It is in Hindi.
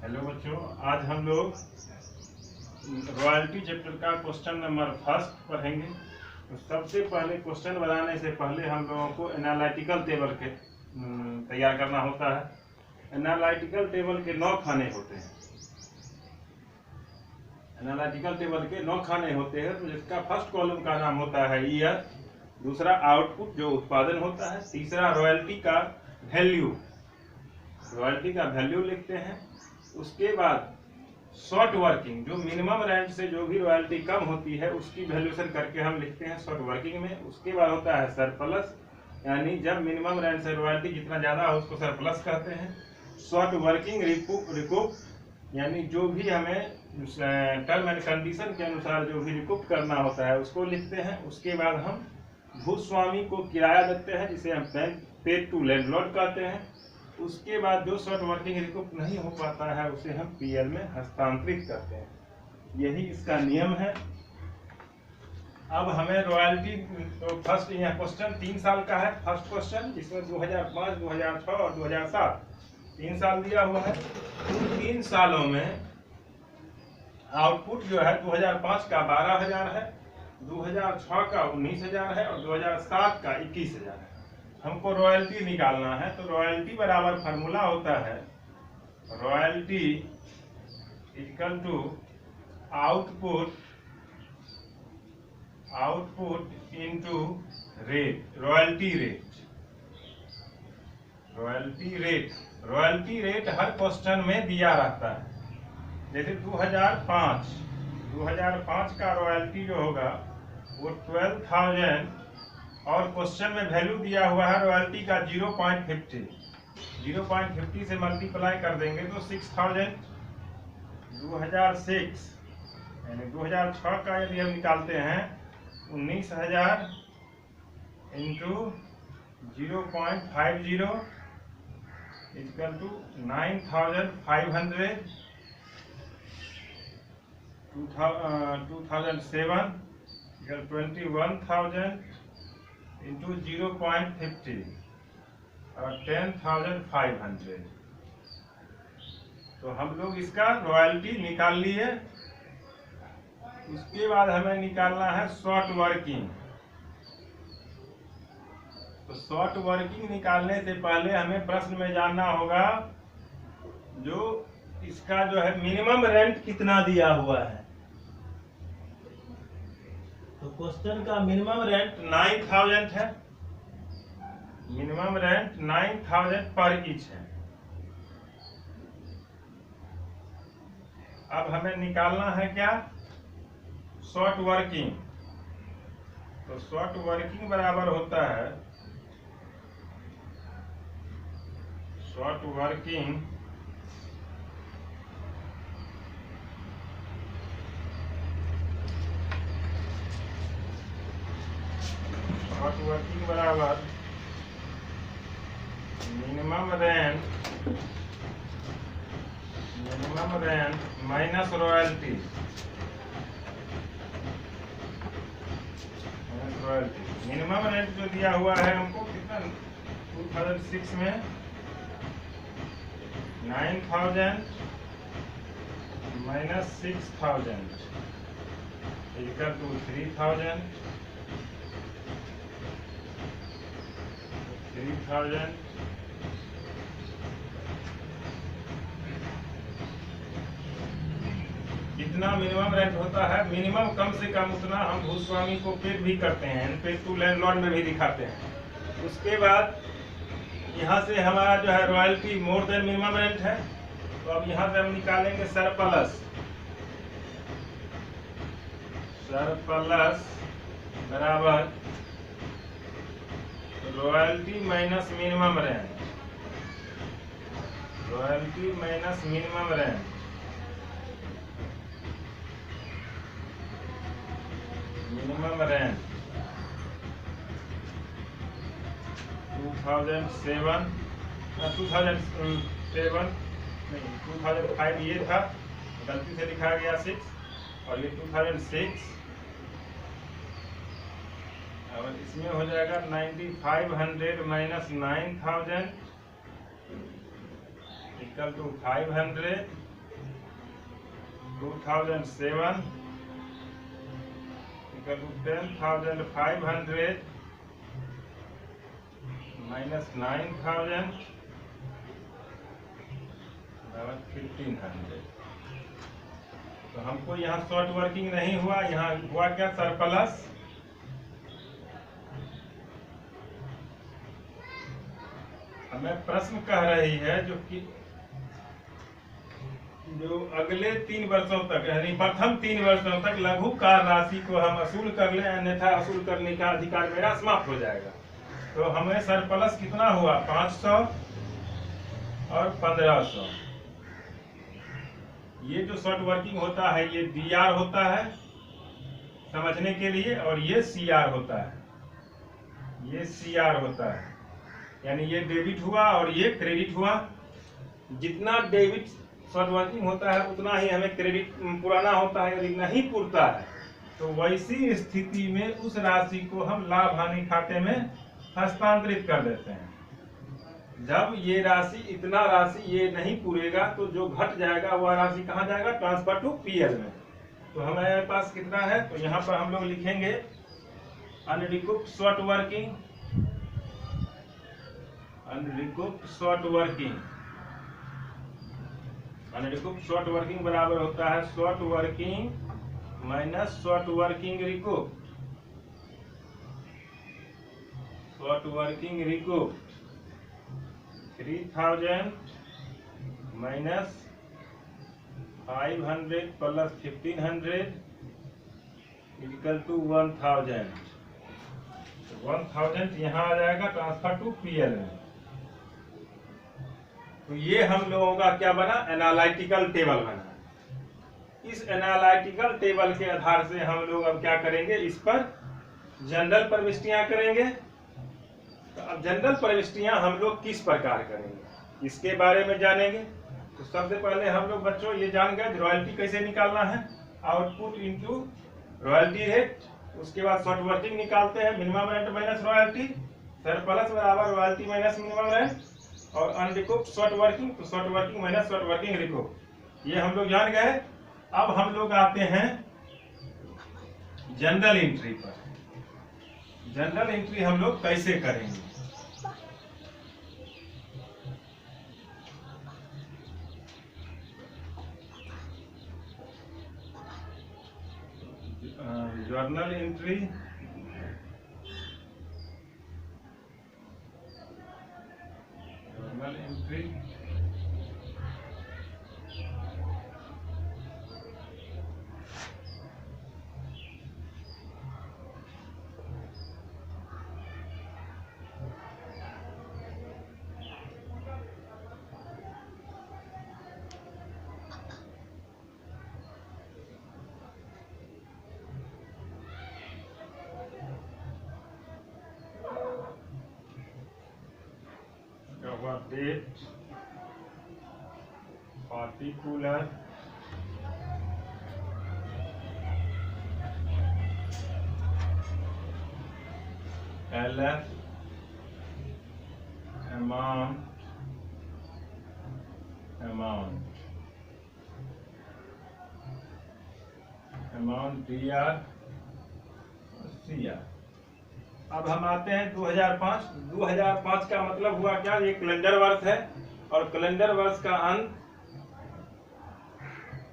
हेलो बच्चों, आज हम लोग रॉयल्टी चैप्टर का क्वेश्चन नंबर फर्स्ट पढ़ेंगे। तो सबसे पहले क्वेश्चन बनाने से पहले हम लोगों को एनालिटिकल टेबल के तैयार करना होता है। एनालिटिकल टेबल के 9 खाने होते हैं। एनालिटिकल टेबल के 9 खाने होते हैं। तो जिसका फर्स्ट कॉलम का नाम होता है ईयर, दूसरा आउटपुट जो उत्पादन होता है, तीसरा रॉयल्टी का वैल्यू, रॉयल्टी का वैल्यू लिखते हैं। उसके बाद शॉर्ट वर्किंग, जो मिनिमम रेंट से जो भी रॉयल्टी कम होती है उसकी वैल्यूएशन करके हम लिखते हैं शॉर्ट वर्किंग में। उसके बाद होता है सरप्लस, यानी जब मिनिमम रेंट से रॉयल्टी जितना ज़्यादा हो उसको सरप्लस कहते हैं। शॉर्ट वर्किंग रिकूप, यानी जो भी हमें टर्म एंड कंडीशन के अनुसार जो भी रिकूप करना होता है उसको लिखते हैं। उसके बाद हम भूस्वामी को किराया देते हैं, जिसे हम पेड टू लैंडलॉर्ड कहते हैं। उसके बाद जो शॉर्ट वर्किंग रिकूप नहीं हो पाता है उसे हम पीएल में हस्तांतरित करते हैं। यही इसका नियम है। अब हमें रॉयल्टी, तो फर्स्ट यहाँ क्वेश्चन 3 साल का है। फर्स्ट क्वेश्चन जिसमें 2005, 2006 और 2007 3 साल दिया हुआ है। उन 3 सालों में आउटपुट जो है 2005 का 12,000 है, 2006 का 19,000 है और 2007 का 21,000 है। हमको रॉयल्टी निकालना है। तो रॉयल्टी बराबर फार्मूला होता है royalty equal to output into rate, royalty rate. Royalty rate हर क्वेश्चन में दिया रहता है। जैसे 2005 का रॉयल्टी जो होगा वो 12,000 और क्वेश्चन में वैल्यू दिया हुआ है रॉयल्टी का 0.50 से मल्टीप्लाई कर देंगे तो 6,000। 2006 यानी 2006 का यदि हम निकालते हैं 19,000 into 0.50 equal to 9,500। 2007 equal 21,000 into 0.50 और 10,500। तो हम लोग इसका रॉयल्टी निकाल लिए। उसके बाद हमें निकालना है शॉर्ट वर्किंग। तो शॉर्ट वर्किंग निकालने से पहले हमें प्रश्न में जानना होगा जो इसका जो है मिनिमम रेंट कितना दिया हुआ है। तो क्वेश्चन का मिनिमम रेंट 9,000 है। मिनिमम रेंट 9,000 पर ईच है। अब हमें निकालना है क्या, शॉर्ट वर्किंग। तो शॉर्ट वर्किंग बराबर होता है शॉर्ट वर्किंग बराबर minimum rent minus royalty. Minimum rent जो दिया हुआ है हमको कितना, 2006 में 9,000 माइनस 6,000 इक्वल टू 3,000। 3,000 जितना मिनिमम रेंट होता है, मिनिमम कम से कम उतना हम भूस्वामी को पेड भी करते हैं, पेड टू लैंडलॉर्ड में भी दिखाते हैं। उसके बाद यहाँ से हमारा जो है royalty more than minimum rent है। तो अब यहाँ से हम निकालेंगे सरप्लस बराबर royalty minus minimum rent. Royalty minus minimum rent minimum rent 2007 नहीं 2005 ये था, गलती से लिखा गया 6 और ये 2006। और इसमें हो जाएगा 9,500 minus 9,000 equal to 500 2007 equal to 10,500 minus 9,000 बराबर 1,500। तो हमको यहाँ शॉर्ट वर्किंग नहीं हुआ, यहाँ हुआ क्या, सरप्लस। हमें प्रश्न कह रही है जो अगले 3 वर्षों तक यानी प्रथम 3 वर्षों तक लघु कार राशि को हम वसूल कर लें, अन्यथा वसूल करने का अधिकार मेरा समाप्त हो जाएगा। तो हमें सरप्लस कितना हुआ, 500 और 1500। ये जो शॉर्ट वर्किंग होता है ये DR होता है समझने के लिए, और ये CR होता है, ये CR होता है, यानी ये डेबिट हुआ और ये क्रेडिट हुआ। जितना डेबिट शॉर्ट वर्किंग होता है उतना ही हमें क्रेडिट पुराना होता है। यदि नहीं पुरता है तो वैसी स्थिति में उस राशि को हम लाभ हानि खाते में हस्तांतरित कर देते हैं। जब ये राशि इतना राशि ये नहीं पूरेगा तो जो घट जाएगा वह राशि कहाँ जाएगा, ट्रांसफर टू PL में। तो हमारे पास कितना है, तो यहाँ पर हम लोग लिखेंगे unrecouped short working, unrecouped short working, unrecouped short working बराबर होता है short working minus short working recoup, short working recoup 3000 minus 500 plus 1500 equal to 1000। 1000 यहाँ आ जाएगा ट्रांसफर टू PL में। तो ये हम लोगों का क्या बना, एनालिटिकल टेबल बना। इस एनालिटिकल टेबल के आधार से हम लोग अब क्या करेंगे, इस पर जनरल प्रविष्टियां करेंगे। तो अब जनरल प्रविष्टियां हम लोग किस प्रकार करेंगे इसके बारे में जानेंगे। तो सबसे पहले हम लोग बच्चों ये जान गए रॉयल्टी कैसे निकालना है, आउटपुट इनटू रॉयल्टी रेट। उसके बाद शॉर्ट वर्किंग निकालते हैं, minimum rent minus royalty, surplus बराबर रॉयल्टी माइनस मिनिमम रेंट, और अनरिकूप्ड शॉर्ट वर्किंग तो short working minus short working recoup. ये हम लोग जान गए। अब हम लोग आते हैं जनरल एंट्री पर। जनरल एंट्री हम लोग कैसे करेंगे, journal entry journal entry date particular LF amount DR CR। अब हम आते हैं 2005। 2005 का मतलब हुआ क्या, ये कैलेंडर वर्ष है और कैलेंडर वर्ष का अंत